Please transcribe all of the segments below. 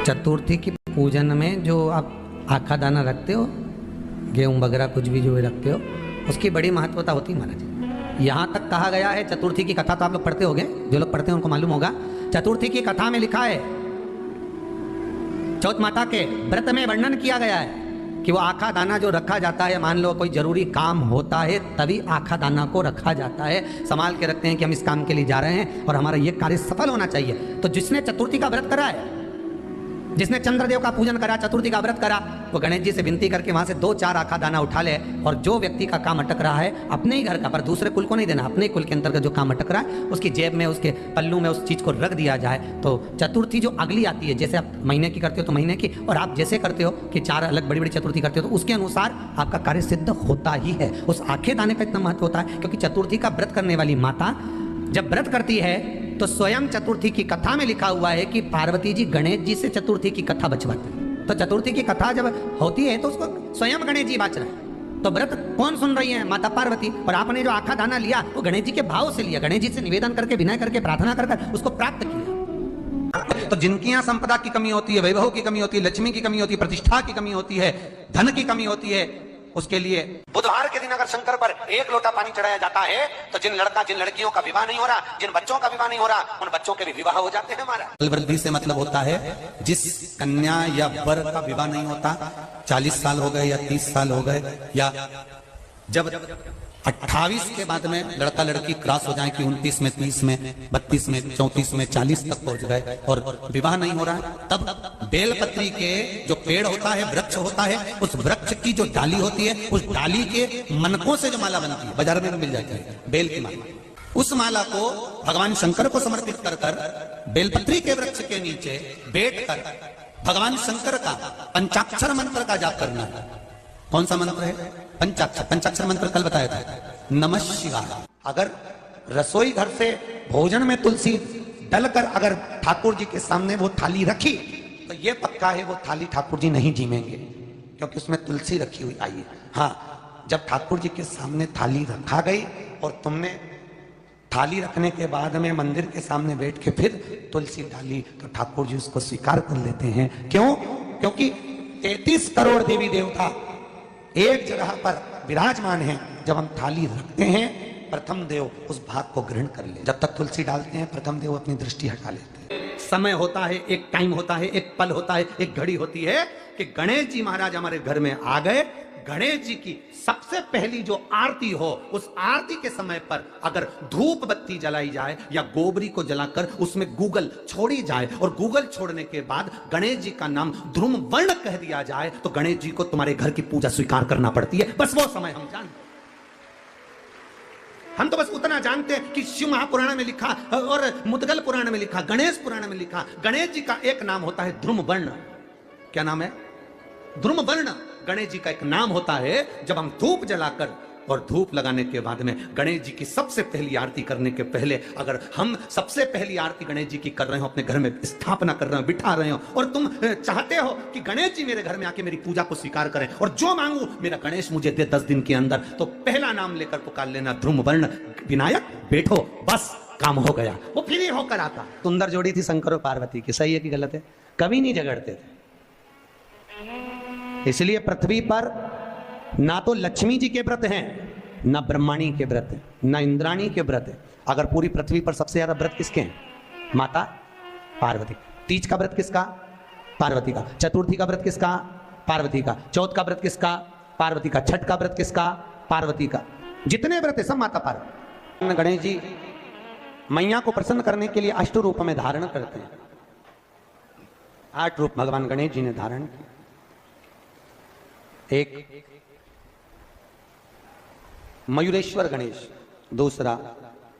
चतुर्थी की पूजन में जो आप आखा दाना रखते हो, गेहूँ वगैरह कुछ भी जो भी रखते हो, उसकी बड़ी महत्वता होती है महाराज। यहाँ तक कहा गया है, चतुर्थी की कथा तो आप लोग पढ़ते होंगे, जो लोग पढ़ते हैं उनको मालूम होगा। चतुर्थी की कथा में लिखा है, चौथ माता के व्रत में वर्णन किया गया है कि वो आखा दाना जो रखा जाता है, मान लो कोई जरूरी काम होता है तभी आखा दाना को रखा जाता है, संभाल के रखते हैं कि हम इस काम के लिए जा रहे हैं और हमारा ये कार्य सफल होना चाहिए। तो जिसने चतुर्थी का व्रत करा है, जिसने चंद्रदेव का पूजन करा, चतुर्थी का व्रत करा, वो गणेश जी से विनती करके वहां से 2-4 आखा दाना उठा ले, और जो व्यक्ति का काम अटक रहा है अपने ही घर का, पर दूसरे कुल को नहीं देना, अपने कुल के अंतर्गत जो काम अटक रहा है उसकी जेब में, उसके पल्लू में उस चीज को रख दिया जाए। तो चतुर्थी जो अगली आती है, जैसे आप महीने की करते हो तो महीने की, और आप जैसे करते हो कि 4 अलग बड़ी बड़ी चतुर्थी करते हो तो उसके अनुसार आपका कार्य सिद्ध होता ही है। उस आखे दाने का इतना महत्व होता है क्योंकि चतुर्थी का व्रत करने वाली माता जब व्रत करती है तो स्वयं चतुर्थी की कथा में लिखा हुआ है कि पार्वती जी गणेश जी से चतुर्थी की कथा बचवाते हैं। तो चतुर्थी की कथा जब होती है तो उसको स्वयं गणेश जी बच रहे हैं। तो व्रत कौन सुन रही है? माता पार्वती। और आपने जो आखा दाना लिया वो गणेश जी के भाव से लिया, गणेश जी से निवेदन करके, विनय करके, प्रार्थना कर उसको प्राप्त किया। तो जिनकी यहाँ संपदा की कमी होती है, वैभव की कमी होती है, लक्ष्मी की कमी होती है, प्रतिष्ठा की कमी होती है, धन की कमी होती है, उसके लिए बुधवार के दिन अगर शंकर पर 1 लोटा पानी चढ़ाया जाता है तो जिन लड़कियों का विवाह नहीं हो रहा, जिन बच्चों का विवाह नहीं हो रहा, उन बच्चों के भी विवाह हो जाते हैं। हमारा वृद्धि से मतलब होता है जिस कन्या या वर का विवाह नहीं होता, 40 साल हो गए या 30 साल हो गए, या जब 28 के बाद में लड़का लड़की क्रॉस हो जाए कि 29 में, 30 में, 32 में, 34 में, 40 तक पहुंच गए और विवाह नहीं हो रहा है, तब बेलपत्री के जो पेड़ होता है, वृक्ष होता है, उस वृक्ष की जो डाली होती है, उस डाली के मनकों से जो माला बनती है, बाजार में मिल जाती है बेल की माला, उस माला को भगवान शंकर को समर्पित कर कर बेलपत्री के वृक्ष के नीचे बैठकर भगवान शंकर का पंचाक्षर मंत्र का जाप करना है। कौन सा मंत्र है? पंचाक्षर। पंचाक्षर मंत्र कल बताया था, नमः शिवाय। अगर रसोई घर से भोजन में तुलसी डलकर अगर ठाकुर जी के सामने वो थाली रखी तो ये पक्का है वो थाली ठाकुर जी नहीं जीमेंगे, क्योंकि उसमें तुलसी रखी हुई आई है। हाँ, जब ठाकुर जी के सामने थाली रखा गई और तुमने थाली रखने के बाद में मंदिर के सामने बैठ के फिर तुलसी डाली तो ठाकुर जी उसको स्वीकार कर लेते हैं। क्यों? क्योंकि 33 करोड़ देवी देवता एक जगह पर विराजमान है। जब हम थाली रखते हैं, प्रथम देव उस भाग को ग्रहण कर ले। जब तक तुलसी डालते हैं, प्रथम देव अपनी दृष्टि हटा लेते हैं। समय होता है, एक टाइम होता है, एक पल होता है, एक घड़ी होती है कि गणेश जी महाराज हमारे घर में आ गए। गणेश जी की सबसे पहली जो आरती हो, उस आरती के समय पर अगर धूप बत्ती जलाई जाए या गोबरी को जलाकर उसमें गूगल छोड़ी जाए और गूगल छोड़ने के बाद गणेश जी का नाम ध्रुम वर्ण कह दिया जाए तो गणेश जी को तुम्हारे घर की पूजा स्वीकार करना पड़ती है। बस वो समय हम जानते, हम तो बस उतना जानते हैं कि शिव महापुराण में लिखा और मुदगल पुराण में लिखा, गणेश पुराण में लिखा, गणेश जी का एक नाम होता है ध्रुम वर्ण। क्या नाम है? ध्रुम वर्ण गणेश जी का एक नाम होता है। जब हम धूप जलाकर और धूप लगाने के बाद में गणेश जी की सबसे पहली आरती करने के पहले अगर हम सबसे पहली आरती गणेश जी की कर रहे हो, अपने घर में स्थापना कर रहे हो, बिठा रहे हो, और तुम चाहते हो कि गणेश जी मेरे घर में आके मेरी पूजा को स्वीकार करें और जो मांगू मेरा गणेश मुझे दे 10 दिन के अंदर, तो पहला नाम लेकर पुकार लेना, ध्रुम वर्ण विनायक, बैठो, बस काम हो गया। वो फिर ही होकर आता। सुंदर जोड़ी थी शंकर और पार्वती की। सही है कि गलत है? कभी नहीं झगड़ते थे। इसलिए पृथ्वी पर ना तो लक्ष्मी जी के व्रत हैं, ना ब्रह्माणी के व्रत हैं, ना इंद्राणी के व्रत हैं। अगर पूरी पृथ्वी पर सबसे ज्यादा व्रत किसके हैं? माता पार्वती। तीज का व्रत किसका? पार्वती का। चतुर्थी का व्रत किसका? पार्वती का। चौथ का व्रत किसका? पार्वती का। छठ का व्रत किसका? पार्वती का। जितने व्रत है सब माता पार्वती। गणेश जी मैया को प्रसन्न करने के लिए 8 रूप में धारण करते हैं। 8 रूप भगवान गणेश जी ने धारण किए। एक मयूरेश्वर गणेश, दूसरा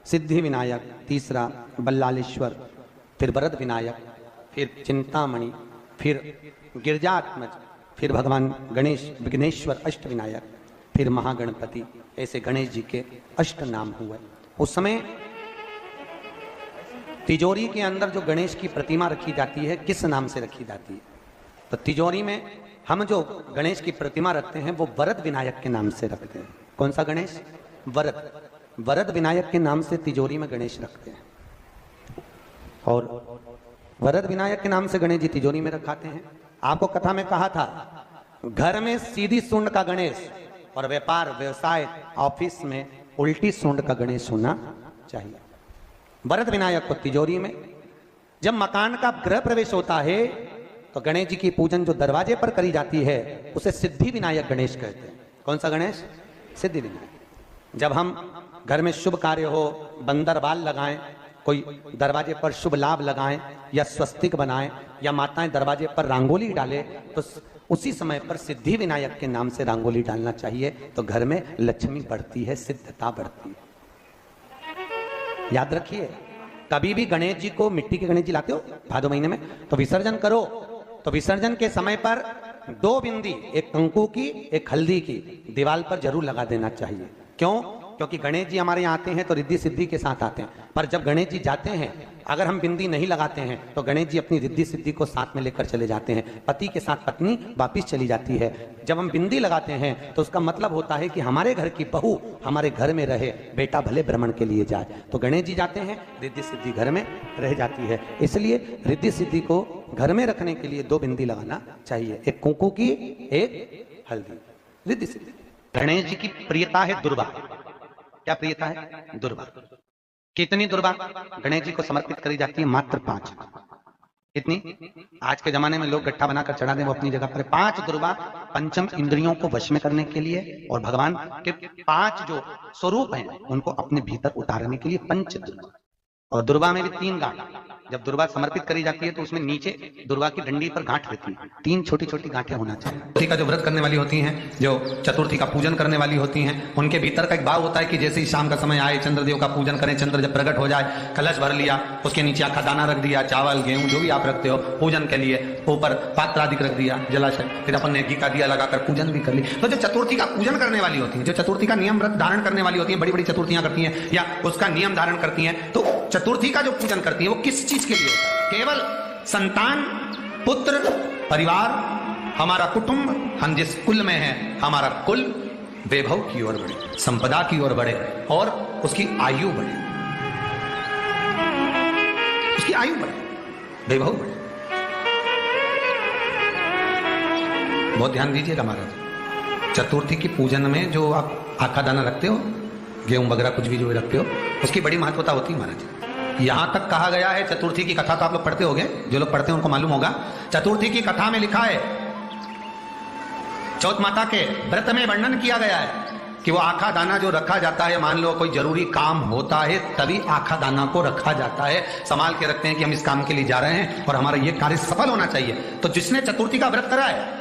सिद्धि विनायक, तीसरा बल्लालेश्वर, फिर वरद विनायक, फिर चिंतामणि, फिर गिरजात्मज, फिर भगवान गणेश विघ्नेश्वर अष्ट विनायक, फिर महागणपति। ऐसे गणेश जी के 8 नाम हुए। उस समय तिजोरी के अंदर जो गणेश की प्रतिमा रखी जाती है, किस नाम से रखी जाती है? तो तिजोरी में हम जो गणेश की प्रतिमा रखते हैं वो वरद विनायक के नाम से रखते हैं। कौन सा गणेश? वरद। वरद विनायक के नाम से तिजोरी में गणेश रखते हैं। और वरद विनायक के नाम से गणेश जी तिजोरी में रखाते हैं। आपको कथा में कहा था, घर में सीधी सूंड का गणेश और व्यापार व्यवसाय ऑफिस में उल्टी सूंड का गणेश होना चाहिए। वरद विनायक को तिजोरी में। जब मकान का गृह प्रवेश होता है तो गणेश जी की पूजन जो दरवाजे पर करी जाती है उसे सिद्धि विनायक गणेश कहते हैं। कौन सा गणेश? सिद्धि विनायक। जब हम घर में शुभ कार्य हो, बंदर बाल लगाएं, कोई दरवाजे पर शुभ लाभ लगाएं या स्वस्तिक बनाएं या माताएं दरवाजे पर रंगोली डालें तो उसी समय पर सिद्धि विनायक के नाम से रंगोली डालना चाहिए। तो घर में लक्ष्मी बढ़ती है, सिद्धता बढ़ती है। याद रखिए, कभी भी गणेश जी को, मिट्टी के गणेश जी लाते हो भादो महीने में, तो विसर्जन करो तो विसर्जन के समय पर 2 बिंदी, एक कंकु की एक हल्दी की, दीवार पर जरूर लगा देना चाहिए। क्यों? क्योंकि गणेश जी हमारे यहाँ आते हैं तो रिद्धि सिद्धि के साथ आते हैं, पर जब गणेश जी जाते हैं अगर हम बिंदी नहीं लगाते हैं तो गणेश जी अपनी रिद्धि सिद्धि को साथ में लेकर चले जाते हैं। पति के साथ पत्नी वापिस चली जाती है। जब हम बिंदी लगाते हैं तो उसका मतलब होता है कि हमारे घर की बहू हमारे घर में रहे, बेटा भले भ्रमण के लिए जाए। तो गणेश जी जाते हैं, रिद्धि सिद्धि घर में रह जाती है। इसलिए रिद्धि सिद्धि को घर में रखने के लिए 2 बिंदी लगाना चाहिए, एक कुंकू की एक हल्दी। रिद्धि सिद्धि। गणेश जी की प्रियता है दुर्वा। क्या प्रियता है? दुर्वा। कितनी दुर्वा गणेश जी को समर्पित करी जाती है? मात्र 5। कितनी? आज के जमाने में लोग गट्ठा बनाकर चढ़ा दें, वो अपनी जगह पर 5 दुर्वा पंचम इंद्रियों को वश में करने के लिए और भगवान के 5 जो स्वरूप हैं उनको अपने भीतर उतारने के लिए पंच दुर्वा। और दुर्वा में भी 3 गांठ। जब दुर्वा समर्पित करी जाती है तो उसमें नीचे दुर्वा की डंडी पर गांठ रहती है, 3 छोटी छोटी गांठें होना चाहिए। चतुर्थी का जो व्रत करने वाली होती हैं, जो चतुर्थी का पूजन करने वाली होती हैं, उनके भीतर का एक भाव होता है कि जैसे ही शाम का समय आए चंद्रदेव का पूजन करें। चंद्र जब प्रकट हो जाए, कलश भर लिया, उसके नीचे आखा दाना रख दिया, चावल गेहूं जो भी आप रखते हो पूजन के लिए, ऊपर पात्र आदि रख दिया, जलाशय, फिर अपन ने घी का दिया लगाकर पूजन भी कर ली। तो जो चतुर्थी का पूजन करने वाली होती है, जो चतुर्थी का नियम व्रत धारण करने वाली होती है, बड़ी बड़ी चतुर्थियां करती हैं या उसका नियम धारण करती हैं, तो चतुर्थी का जो पूजन करती है वो किस चीज के लिए होता है? केवल संतान, पुत्र, परिवार, हमारा कुटुंब, हम जिस कुल में हैं, हमारा कुल वैभव की ओर बढ़े, संपदा की ओर बढ़े और उसकी आयु बढ़े, उसकी आयु बढ़े, वैभव बढ़े। बहुत ध्यान दीजिएगा महाराज। चतुर्थी की पूजन में जो आप आखा दाना रखते हो, गेहूं वगैरह कुछ भी जो रखते हो, उसकी बड़ी महत्वता होती है महाराज। यहां तक कहा गया है, चतुर्थी की कथा तो आप लोग पढ़ते होंगे, जो लोग पढ़ते हैं उनको मालूम होगा। चतुर्थी की कथा में लिखा है, चौथ माता के व्रत में वर्णन किया गया है कि वो आखा दाना जो रखा जाता है, मान लो कोई जरूरी काम होता है तभी आखा दाना को रखा जाता है। संभाल के रखते हैं कि हम इस काम के लिए जा रहे हैं और हमारा ये कार्य सफल होना चाहिए। तो जिसने चतुर्थी का व्रत करा है,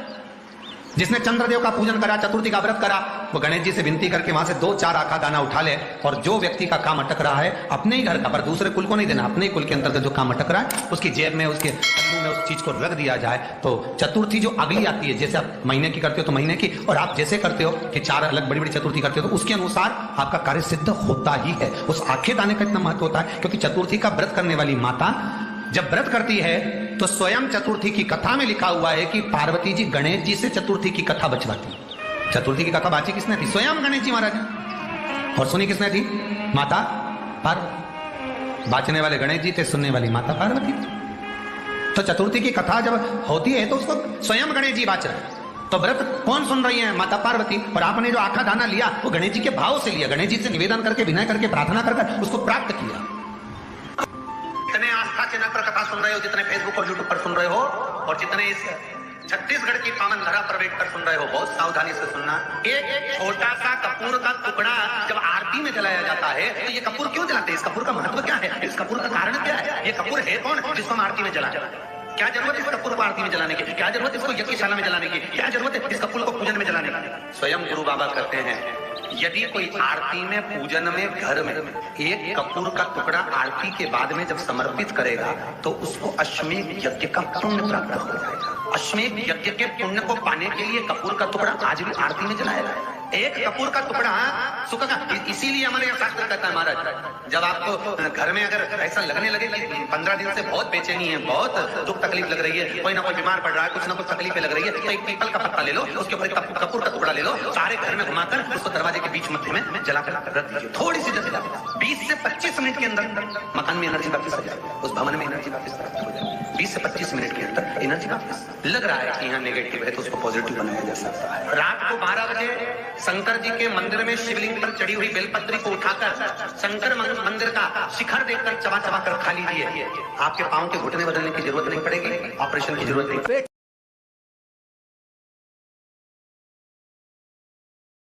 जिसने चंद्रदेव का पूजन करा, चतुर्थी का व्रत करा, वो गणेश जी से विनती करके वहां से 2-4 आखा दाना उठा ले और जो व्यक्ति का काम अटक रहा है अपने ही घर का, पर दूसरे कुल को नहीं देना, अपने ही कुल के अंतर्गत जो काम अटक रहा है उसकी जेब में, उसके में उस चीज को रख दिया जाए। तो चतुर्थी जो अगली आती है, जैसे आप महीने की करते हो तो महीने की, और आप जैसे करते हो कि 4 अलग बड़ी बड़ी चतुर्थी करते हो तो उसके अनुसार आपका कार्य सिद्ध होता ही है। उस आखे दाने का इतना महत्व होता है क्योंकि चतुर्थी का व्रत करने वाली माता जब व्रत करती है तो स्वयं चतुर्थी की कथा में लिखा हुआ है कि पार्वती जी गणेश जी से चतुर्थी की कथा बचवाती। चतुर्थी की कथा बाची किसने थी? स्वयं गणेश जी महाराज। और सुनी किसने थी? माता पार्वती। बाचने वाले गणेश जी थे, सुनने वाली माता पार्वती। तो चतुर्थी की कथा जब होती है तो उसको स्वयं गणेश जी बाच रहे। तो व्रत कौन सुन रही है? माता पार्वती। और आपने जो आखा दाना लिया वो गणेश जी के भाव से लिया, गणेश जी से निवेदन करके, विनय करके, प्रार्थना कर उसको प्राप्त किया। जितने आस्था चैनल पर कथा सुन रहे हो, जितने फेसबुक और यूट्यूब पर सुन रहे हो, और जितने इस छत्तीसगढ़ की पावन धरा पर बैठकर सुन रहे हो, बहुत सावधानी से सुनना। एक छोटा सा कपूर का टुकड़ा जब आरती में जलाया जाता है तो ये कपूर क्यों जलाते हैं? इस कपूर का महत्व क्या है? इस कपूर का कारण क्या है? ये कपूर है कौन जिसको हम आरती में जला? क्या जरूरत है इस कपूर को आरती में जलाने की? क्या जरूरत है इसको यज्ञशाला में जलाने की? क्या जरूरत है इस कपूर को पूजन में जलाने की? स्वयं गुरु बाबा कहते हैं, यदि कोई आरती में, पूजन में, घर में एक कपूर का टुकड़ा आरती के बाद में जब समर्पित करेगा तो उसको अश्वमेध यज्ञ का पुण्य प्राप्त हो जाएगा। अश्वमेध यज्ञ के पुण्य को पाने के लिए कपूर का टुकड़ा आज भी आरती में जलाया जाएगा। एक कपूर का टुकड़ा सूखा का, इसीलिए हमारे यहाँ शास्त्र कहता है महाराज, जब आपको घर में अगर ऐसा लगने लगे कि 15 दिन से बहुत बेचैनी है, बहुत दुख तकलीफ लग रही है, कोई ना कोई बीमार पड़ रहा है, कुछ ना कुछ तकलीफें लग रही है, तो एक पीपल का पत्ता ले लो, उसके ऊपर एक कपूर का टुकड़ा ले लो, सारे घर में घुमाकर उसको दरवाजे के बीच मध्य में जलाकर रख दीजिए, थोड़ी सी जला 20 से 25 मिनट के अंदर मकान में एनर्जी वापस आ जाए, उस भवन में एनर्जी वापस प्राप्त हो जाए। 20 से 25 मिनट के अंदर एनर्जी वापस लग रहा है कि यहाँ नेगेटिव है तो उसको पॉजिटिव बनाया जा सकता है। रात को 12 बजे शंकर जी के मंदिर में शिवलिंग पर चढ़ी हुई बेलपत्री को उठाकर शंकर मंदिर का शिखर देखकर चबा चबा कर खा लीजिए। आपके पांव के घुटने बदलने की जरूरत नहीं पड़ेगी, ऑपरेशन की जरूरत नहीं।